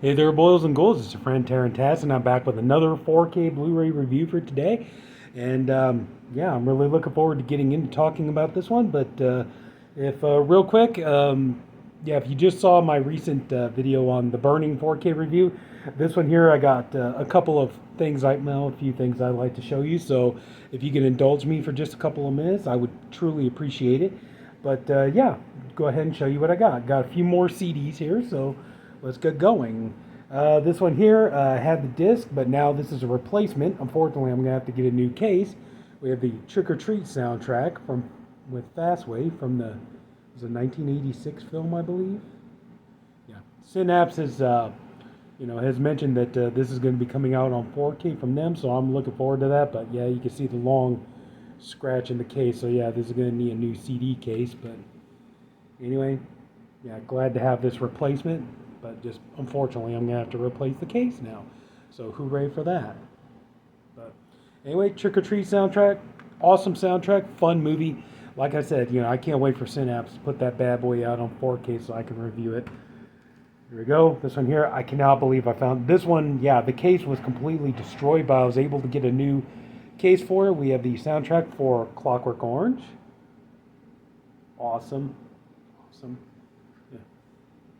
Hey there, boils and ghouls. It's your friend Taryn Tats, and I'm back with another 4K Blu-ray review for today. And yeah, I'm really looking forward to getting into talking about this one. But if real quick, yeah, if you just saw my recent video on the Burning 4K review, this one here I got a couple of things a few things I'd like to show you. So if you can indulge me for just a couple of minutes, I would truly appreciate it. But yeah, go ahead and show you what I got. Got a few more CDs here, so let's get going. This one here had the disc, but now this is a replacement. Unfortunately, I'm gonna have to get a new case. We have the Trick or Treat soundtrack from with Fastway from the it was a 1986 film, I believe. Yeah, Synapse has mentioned that this is going to be coming out on 4K from them, so I'm looking forward to that. But yeah, you can see the long scratch in the case. So yeah, this is going to need a new CD case. But anyway, yeah, glad to have this replacement. But just unfortunately, I'm going to have to replace the case now. So hooray for that. But anyway, Trick or Treat soundtrack, awesome soundtrack, fun movie. Like I said, I can't wait for Synapse to put that bad boy out on 4K so I can review it. Here we go. This one here, I cannot believe I found this one. Yeah, the case was completely destroyed, but I was able to get a new case for it. We have the soundtrack for Clockwork Orange. Awesome. Awesome. Yeah.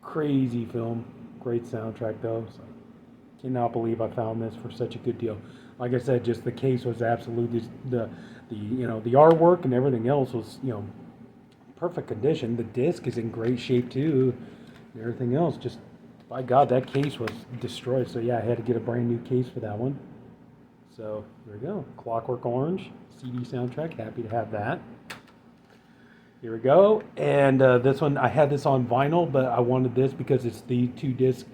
Crazy film. Great soundtrack though. So cannot believe I found this for such a good deal. Like I said, just the case was absolutely the artwork and everything else was perfect condition. The disc is in great shape too. And everything else, just by God, that case was destroyed. So yeah, I had to get a brand new case for that one. So there we go. Clockwork Orange CD soundtrack. Happy to have that. Here we go. And this one, I had this on vinyl, but I wanted this because it's the 2 disc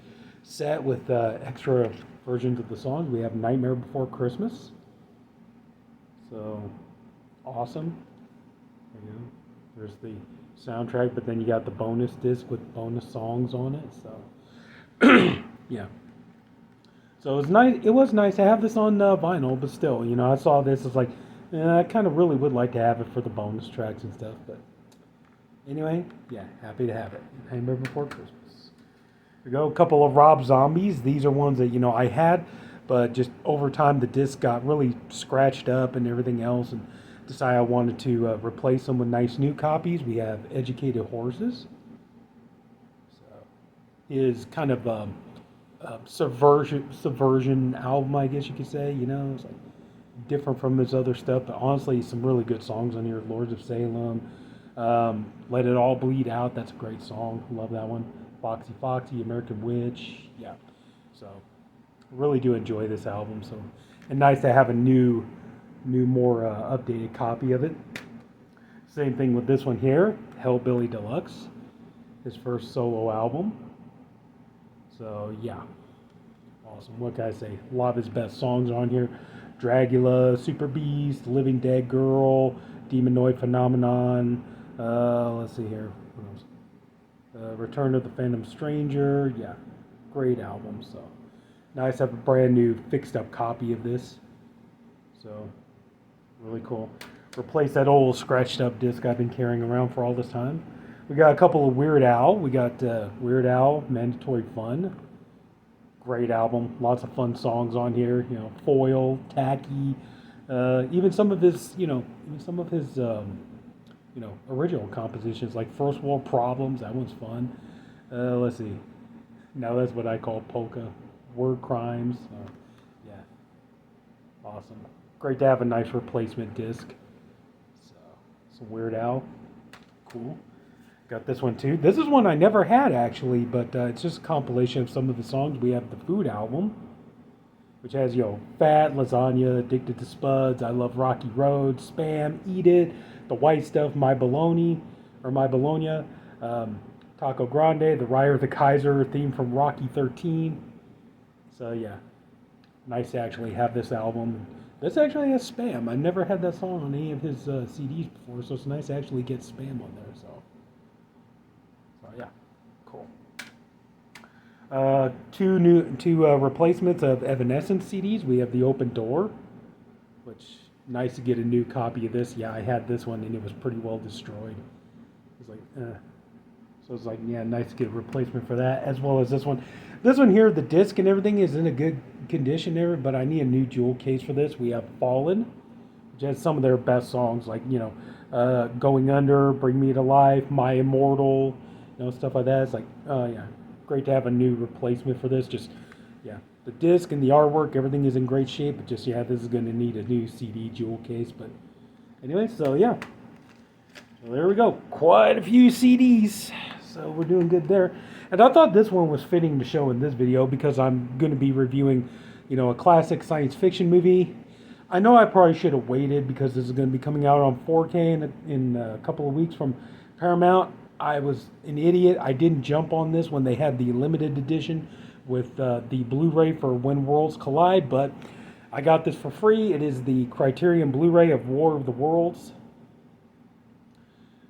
set with extra versions of the songs. We have Nightmare Before Christmas. So awesome. There you go. There's the soundtrack, but then you got the bonus disc with bonus songs on it. So yeah. So it was nice. It was nice to have this on vinyl, but still, I saw this. It's like, I kind of really would like to have it for the bonus tracks and stuff. But anyway, yeah, happy to have it. Nightmare Before Christmas. Here we go. A couple of Rob Zombies. These are ones that I had, but just over time the disc got really scratched up and everything else, and decided I wanted to replace them with nice new copies. We have Educated Horses. So his kind of subversion album, I guess you could say. It's like different from his other stuff, but honestly, some really good songs on here. Lords of Salem, Let It All Bleed Out. That's a great song. Love that one. Foxy Foxy, American Witch. Yeah. So really do enjoy this album. So and nice to have a more updated copy of it. Same thing with this one here, Hellbilly Deluxe, his first solo album. So yeah, awesome. What can I say? A lot of his best songs on here: Dragula, Super Beast, Living Dead Girl, Demonoid Phenomenon. Let's see here. What else? Return of the Phantom Stranger. Yeah, great album. So nice to have a brand new fixed up copy of this. So really cool. Replace that old scratched up disc I've been carrying around for all this time. We got a couple of Weird Al. We got Weird Al, Mandatory Fun. Great album. Lots of fun songs on here. Foil, Tacky. Even some of his, original compositions like First World Problems. That one's fun. Let's see. Now that's what I call polka. Word Crimes. Yeah. Awesome. Great to have a nice replacement disc. So, some Weird Al. Cool. Got this one too. This is one I never had actually, but it's just a compilation of some of the songs. We have the Food album, which has, Fat, Lasagna, Addicted to Spuds, I Love Rocky Road, Spam, Eat It, The White Stuff, My Bologna, Taco Grande, The Ryer the Kaiser, theme from Rocky 13. So yeah, nice to actually have this album. This actually has Spam. I've never had that song on any of his CDs before, so it's nice to actually get Spam on there. So yeah, cool. Two replacements of Evanescence CDs. We have the Open Door, which nice to get a new copy of this. Yeah, I had this one and it was pretty well destroyed. It was like, So it's like, yeah, nice to get a replacement for that, as well as this one. This one here, the disc and everything is in a good condition there, but I need a new jewel case for this. We have Fallen, which has some of their best songs, like, Going Under, Bring Me to Life, My Immortal, stuff like that. It's like, yeah, great to have a new replacement for this. Just, yeah, the disc and the artwork, everything is in great shape, but just, yeah, this is going to need a new CD jewel case. But anyway, so yeah. So there we go. Quite a few CDs. So we're doing good there. And I thought this one was fitting to show in this video because I'm going to be reviewing, a classic science fiction movie. I know I probably should have waited because this is going to be coming out on 4K in a couple of weeks from Paramount. I was an idiot. I didn't jump on this when they had the limited edition with the Blu-ray for When Worlds Collide, but I got this for free. It is the Criterion Blu-ray of War of the Worlds.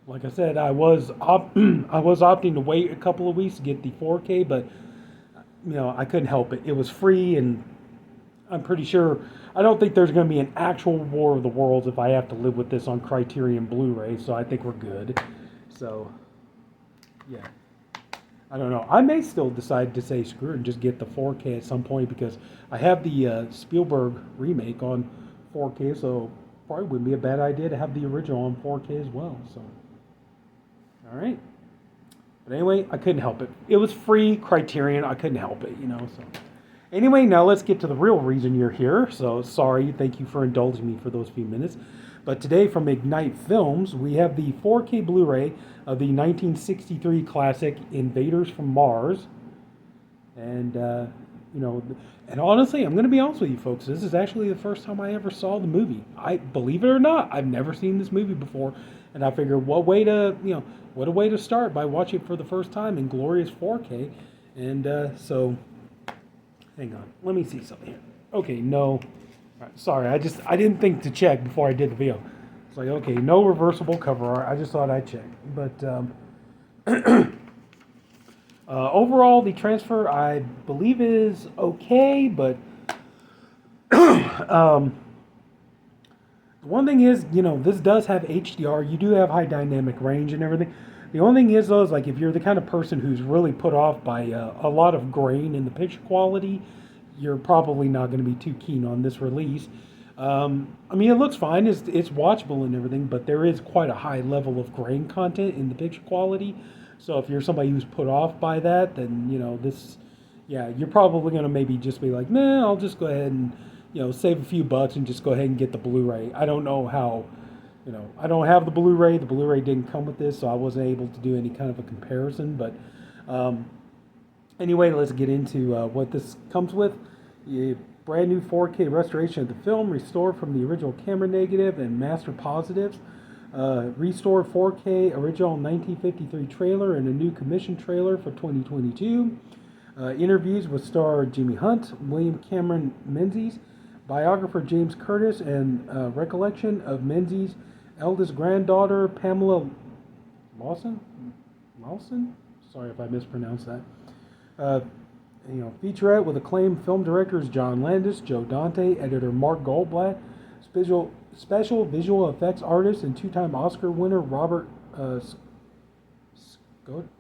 Like I said, I was opting to wait a couple of weeks to get the 4K, but I couldn't help it. It was free, and I'm pretty sure I don't think there's going to be an actual War of the Worlds if I have to live with this on Criterion Blu-ray. So I think we're good. So yeah, I don't know. I may still decide to say screw it and just get the 4K at some point because I have the Spielberg remake on 4K, so probably wouldn't be a bad idea to have the original on 4K as well. So. All right. But anyway, I couldn't help it. It was free Criterion. I couldn't help it, So anyway, now let's get to the real reason you're here. So sorry. Thank you for indulging me for those few minutes. But today from Ignite Films, we have the 4K Blu-ray of the 1963 classic Invaders from Mars. And, and honestly, I'm going to be honest with you folks. This is actually the first time I ever saw the movie. Believe it or not, I've never seen this movie before. And I figured, what a way to start by watching it for the first time in glorious 4K. And so, hang on, let me see something here. Okay, no, right, sorry, I didn't think to check before I did the video. It's like, okay, no reversible cover art. I just thought I'd check. But overall, the transfer I believe is okay, but one thing is, this does have HDR. You do have high dynamic range and everything. The only thing is, though, is like if you're the kind of person who's really put off by a lot of grain in the picture quality, you're probably not going to be too keen on this release. It looks fine. It's watchable and everything, but there is quite a high level of grain content in the picture quality. So if you're somebody who's put off by that, then, you're probably going to maybe just be like, nah, I'll just go ahead and, save a few bucks and just go ahead and get the Blu-ray. I don't know how, I don't have the Blu-ray. The Blu-ray didn't come with this, so I wasn't able to do any kind of a comparison. But anyway, let's get into what this comes with. A brand new 4K restoration of the film, restored from the original camera negative and master positives. Restored 4K original 1953 trailer and a new commission trailer for 2022. Interviews with star Jimmy Hunt, William Cameron Menzies, biographer James Curtis, and recollection of Menzies' eldest granddaughter Pamela Lawson. Sorry if I mispronounced that. Featurette with acclaimed film directors John Landis, Joe Dante, editor Mark Goldblatt, special visual effects artist and two-time Oscar winner Robert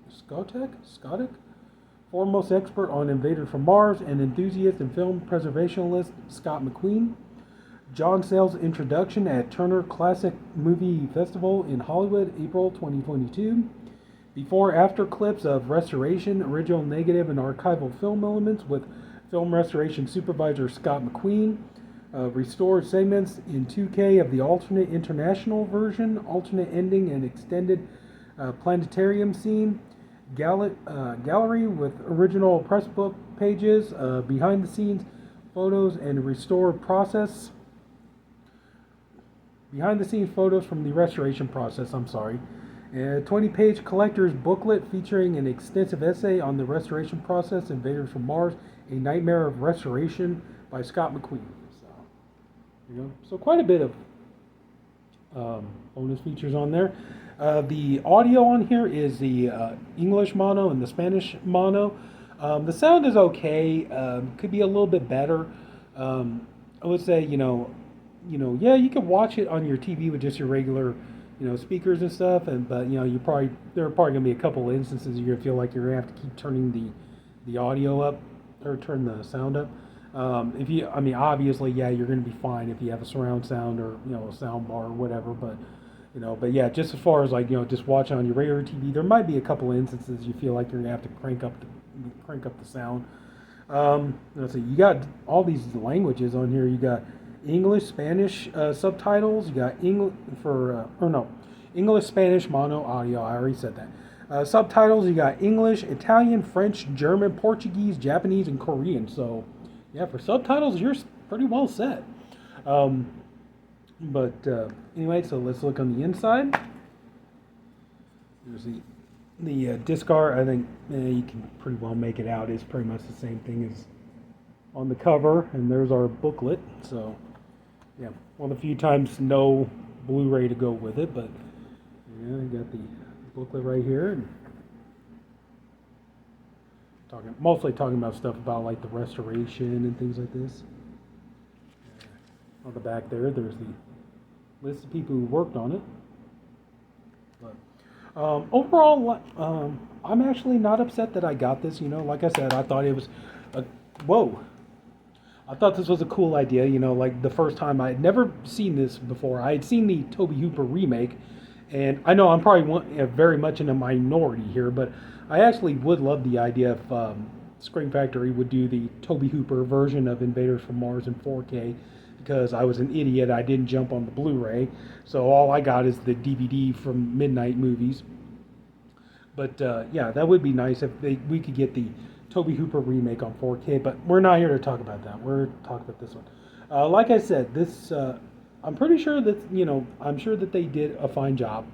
Skotek, foremost expert on Invaders from Mars, and enthusiast and film preservationist Scott McQueen. John Sayles' introduction at Turner Classic Movie Festival in Hollywood, April 2022. Before-after clips of restoration, original negative, and archival film elements with film restoration supervisor Scott McQueen. Restored segments in 2K of the alternate international version, alternate ending, and extended planetarium scene. Gallery with original press book pages, behind the scenes photos, and restored process. Behind the scenes photos from the restoration process, A 20-page collector's booklet featuring an extensive essay on the restoration process, Invaders from Mars, A Nightmare of Restoration by Scott McQueen. So quite a bit of bonus features on there. The audio on here is the English mono and the Spanish mono. The sound is okay. Could be a little bit better. I would say, yeah, you can watch it on your TV with just your regular, speakers and stuff. And but there are probably gonna be a couple of instances you're gonna feel like you're gonna have to keep turning the audio up or turn the sound up. If you, I mean, obviously, yeah, you're going to be fine if you have a surround sound or a sound bar or whatever. But yeah, just as far as like just watching on your regular TV, there might be a couple of instances you feel like you're going to have to crank up the sound. Let's see, you got all these languages on here. You got English, Spanish subtitles. You got English, Spanish, mono audio. I already said that. Subtitles, you got English, Italian, French, German, Portuguese, Japanese, and Korean. So, yeah, for subtitles, you're pretty well set. Anyway, so let's look on the inside. There's the disc art. I think you can pretty well make it out. It's pretty much the same thing as on the cover. And there's our booklet. So, yeah, one of the few times no Blu-ray to go with it, but yeah, I got the booklet right here, and mostly talking about stuff about like the restoration and things like this. On the back there's the list of people who worked on it. But overall, I'm actually not upset that I got this. Like I said, I thought it was I thought this was a cool idea. Like the first time I had never seen this before. I had seen the Tobe Hooper remake. And I know I'm probably very much in a minority here, but I actually would love the idea if Scream Factory would do the Tobe Hooper version of Invaders from Mars in 4K, because I was an idiot. I didn't jump on the Blu-ray, so all I got is the DVD from Midnight Movies. But yeah, that would be nice if we could get the Tobe Hooper remake on 4K, but we're not here to talk about that. We're talking about this one. Like I said, this... I'm pretty sure that, I'm sure that they did a fine job.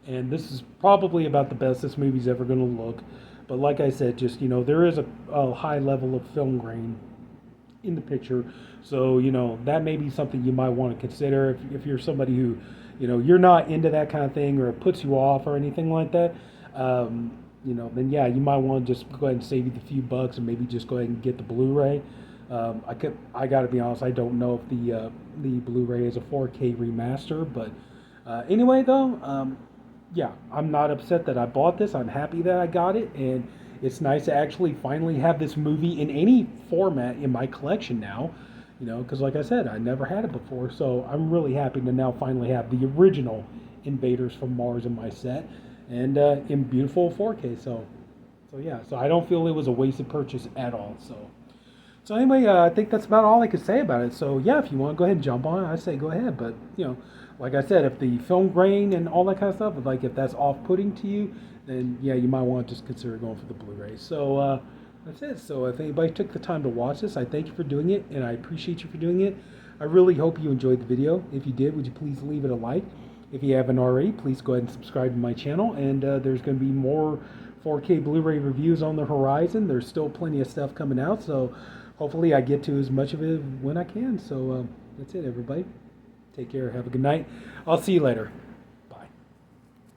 And this is probably about the best this movie's ever going to look. But like I said, just, there is a high level of film grain in the picture. So, that may be something you might want to consider if you're somebody who, you're not into that kind of thing or it puts you off or anything like that. Then yeah, you might want to just go ahead and save you the few bucks and maybe just go ahead and get the Blu-ray. I got to be honest, I don't know if the Blu-ray is a 4K remaster, but anyway though, yeah, I'm not upset that I bought this. I'm happy that I got it, and it's nice to actually finally have this movie in any format in my collection now, because like I said, I never had it before, so I'm really happy to now finally have the original Invaders from Mars in my set, and in beautiful 4K, so yeah, so I don't feel it was a wasted purchase at all, So anyway, I think that's about all I could say about it. So yeah, if you want to go ahead and jump on it, I say go ahead. But like I said, if the film grain and all that kind of stuff, if that's off-putting to you, then yeah, you might want to just consider going for the Blu-ray. So that's it. So if anybody took the time to watch this, I thank you for doing it, and I appreciate you for doing it. I really hope you enjoyed the video. If you did, would you please leave it a like? If you haven't already, please go ahead and subscribe to my channel. And there's going to be more 4K Blu-ray reviews on the horizon. There's still plenty of stuff coming out, so hopefully I get to as much of it when I can. So that's it, everybody. Take care. Have a good night. I'll see you later.